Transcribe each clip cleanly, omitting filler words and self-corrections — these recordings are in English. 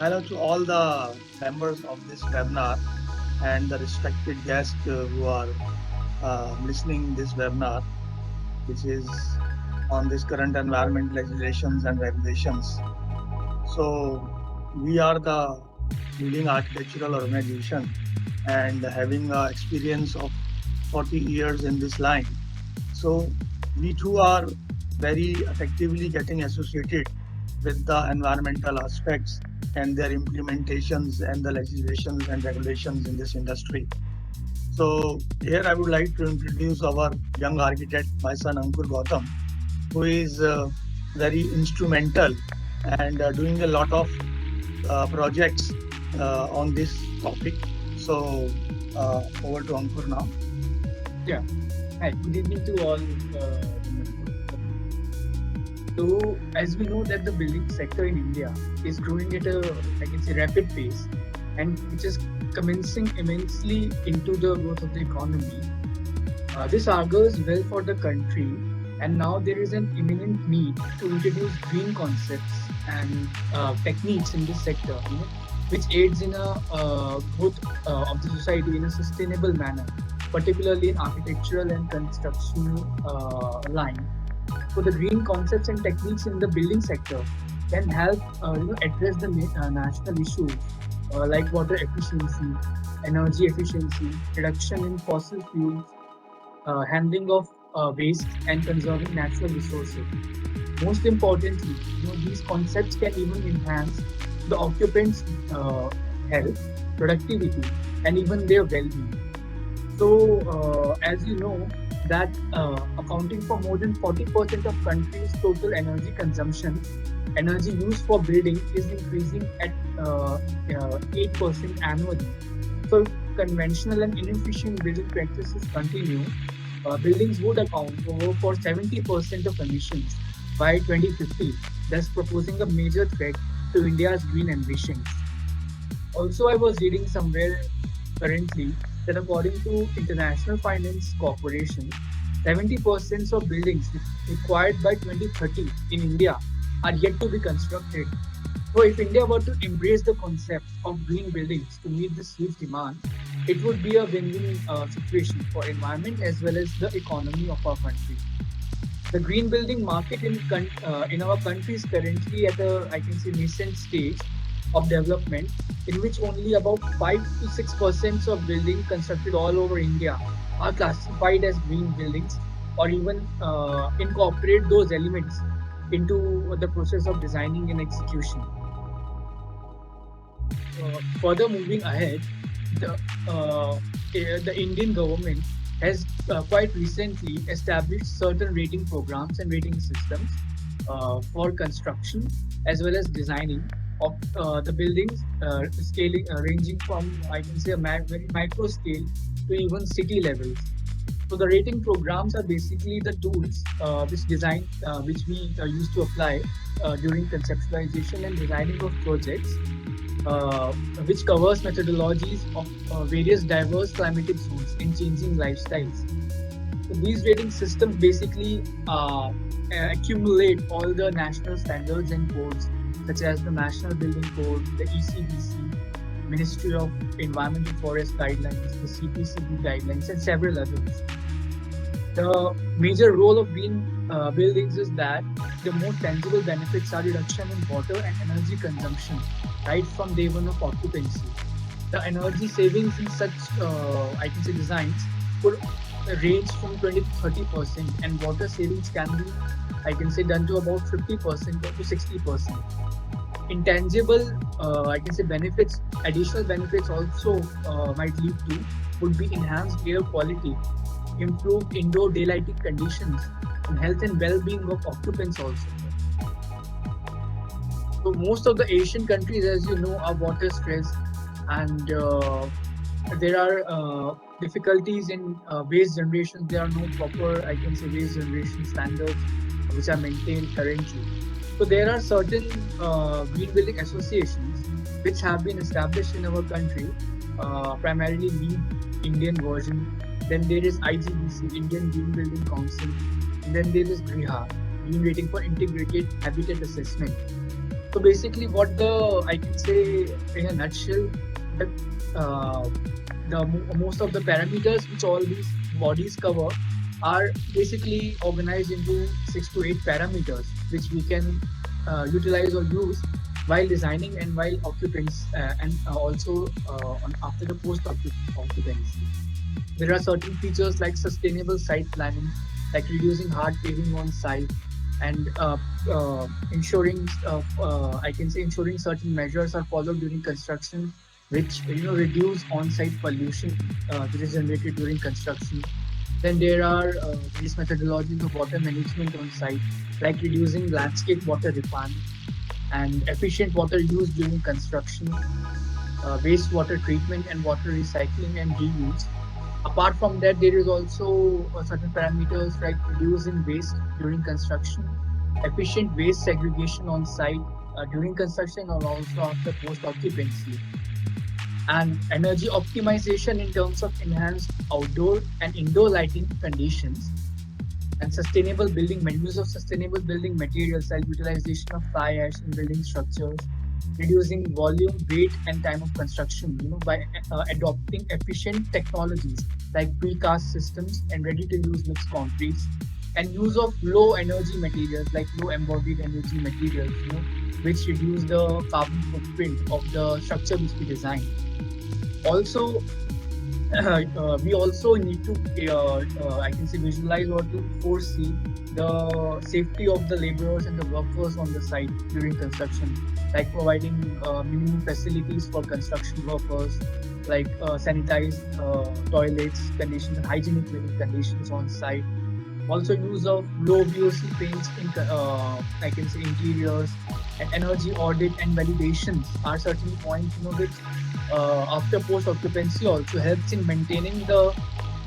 Hello to all the members of this webinar and the respected guests who are listening this webinar, which is on this current environment legislations and regulations. So we are the leading architectural organization and having experience of 40 years in this line. So we too are very effectively getting associated with the environmental aspects and their implementations and the legislations and regulations in this industry. So here I would like to introduce our young architect, my son Ankur Gautam, who is very instrumental and doing a lot of projects on this topic. So over to Ankur now. Yeah. Hi, good evening to all. So, as we know that the building sector in India is growing at a, I can say, rapid pace, and which is commencing immensely into the growth of the economy. This augurs well for the country, and now there is an imminent need to introduce green concepts and techniques in this sector, which aids in a growth of the society in a sustainable manner, particularly in architectural and construction line. So the green concepts and techniques in the building sector can help address the national issues like water efficiency, energy efficiency, reduction in fossil fuels, handling of waste, and conserving natural resources. Most importantly, these concepts can even enhance the occupants' health, productivity, and even their well-being. So, as you know, that accounting for more than 40% of country's total energy consumption, energy used for building is increasing at 8% annually. So, conventional and inefficient building practices continue. Buildings would account for 70% of emissions by 2050, thus proposing a major threat to India's green ambitions. Also, I was reading somewhere currently that according to International Finance Corporation, 70% of buildings required by 2030 in India are yet to be constructed. So, if India were to embrace the concept of green buildings to meet this huge demand, it would be a win-win situation for environment as well as the economy of our country. The green building market in our country is currently at a, I can say, nascent stage of development, in which only about 5 to 6% of buildings constructed all over India are classified as green buildings, or even incorporate those elements into the process of designing and execution. Further moving ahead, the Indian government has quite recently established certain rating programs and rating systems for construction as well as designing of the buildings, scaling ranging from, I can say, a very micro scale to even city levels. So the rating programs are basically the tools which we use to apply during conceptualization and designing of projects, uh, which covers methodologies of various diverse climatic zones in changing lifestyles. So these rating systems basically accumulate all the national standards and codes, such as the National Building Code, the ECBC, Ministry of Environment and Forest Guidelines, the CPCB guidelines, and several others. The major role of green buildings is that the most tangible benefits are reduction in water and energy consumption right from day one of occupancy. The energy savings in such, I can say, designs could range from 20 to 30%, and water savings can be, I can say, done to about 50% or to 60%. Intangible, I can say, benefits, additional benefits also might lead to would be enhanced air quality, improved indoor daylighting conditions, and health and well-being of occupants also. So most of the Asian countries, as you know, are water stressed, and there are difficulties in waste generation. There are no proper, I can say, waste generation standards which are maintained currently. So there are certain green building associations which have been established in our country, primarily LEED Indian version. Then there is IGBC, Indian Green Building Council. And then there is GRIHA, Green Rating for Integrated Habitat Assessment. So basically, what the I can say in a nutshell, the uh, most of the parameters which all these bodies cover are basically organized into 6 to 8 parameters, which we can utilize or use while designing and while occupants and also after the occupancy. There are certain features like sustainable site planning, like reducing hard paving on site and ensuring, I can say, ensuring certain measures are followed during construction, which reduce on-site pollution that is generated during construction. Then there are various methodologies of water management on site, like reducing landscape water requirement and efficient water use during construction, wastewater treatment and water recycling and reuse. Apart from that, there is also certain parameters like reducing waste during construction, efficient waste segregation on site during construction and also after post occupancy, and energy optimization in terms of enhanced outdoor and indoor lighting conditions, and sustainable building use of sustainable building materials like utilization of fly ash in building structures, reducing volume, weight, and time of construction. By adopting efficient technologies like precast systems and ready-to-use mixed concretes, and use of low energy materials like low embodied energy materials, which reduce the carbon footprint of the structure which we design. Also, we also need to, I can say, visualize or to foresee the safety of the laborers and the workers on the site during construction, like providing minimum facilities for construction workers, like sanitized toilets, conditions, and hygienic living conditions on site. Also, use of low VOC paints in, I can say, interiors, and energy audit and validations are certain points, which after post occupancy also helps in maintaining the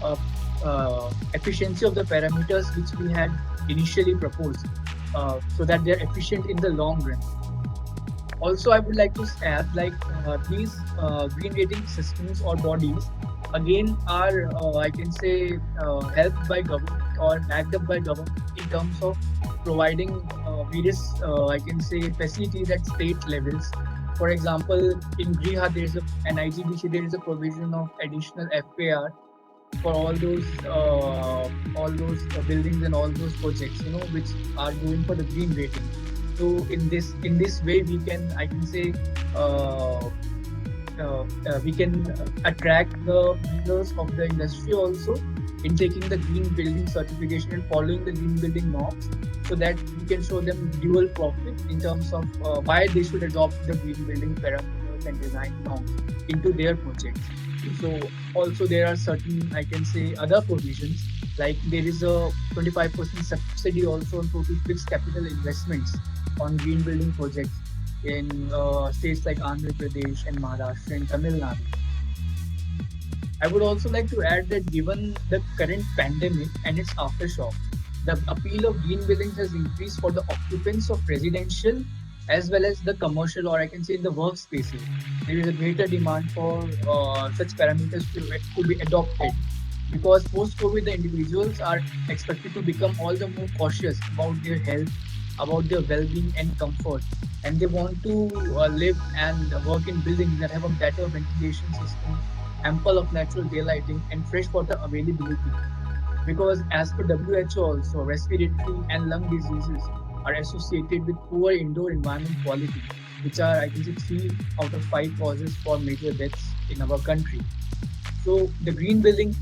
uh, efficiency of the parameters which we had initially proposed, so that they're efficient in the long run. Also, I would like to add, like, these green rating systems or bodies again are, I can say, helped by government or backed up by government in terms of providing various, I can say, facilities at state levels. For example, in Griha, there is an IGBC, there is a provision of additional FAR for all those buildings and all those projects, which are going for the green rating. So in this way, we can, I can say, uh, we can attract the leaders of the industry also in taking the green building certification and following the green building norms, so that we can show them dual profit in terms of why they should adopt the green building parameters and design norms into their projects. So also there are certain, I can say, other provisions, like there is a 25% subsidy also on total fixed capital investments on green building projects in states like Andhra Pradesh and Maharashtra and Tamil Nadu. I would also like to add that given the current pandemic and its aftershock, the appeal of green buildings has increased for the occupants of residential as well as the commercial, or I can say the workspaces. There is a greater demand for such parameters to be adopted, because post-COVID, the individuals are expected to become all the more cautious about their health, about their well-being and comfort, and they want to live and work in buildings that have a better ventilation system, ample of natural daylighting, and fresh water availability. Because as per WHO also, respiratory and lung diseases are associated with poor indoor environment quality, which are, I can say, 3 out of 5 causes for major deaths in our country. So the green building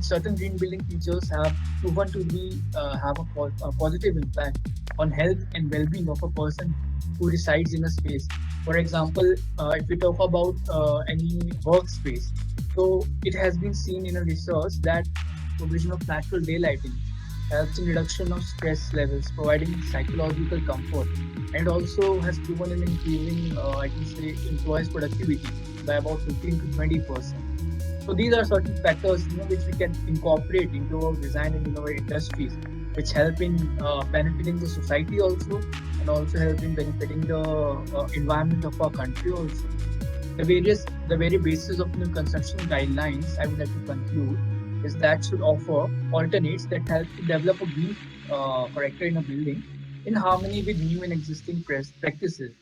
certain green building features have proven to be have a positive impact on health and well-being of a person who resides in a space. For example, if we talk about any workspace, so it has been seen in a research that provision of natural daylighting helps in reduction of stress levels, providing psychological comfort, and also has proven in increasing, I can say, employees' productivity by about 15 to 20%. So these are certain factors, which we can incorporate into our design and in our industries, which help in benefiting the society also, and also help in benefiting the environment of our country also. The very basis of new construction guidelines, I would like to conclude, is that should offer alternates that help to develop a green character in a building in harmony with new and existing practices,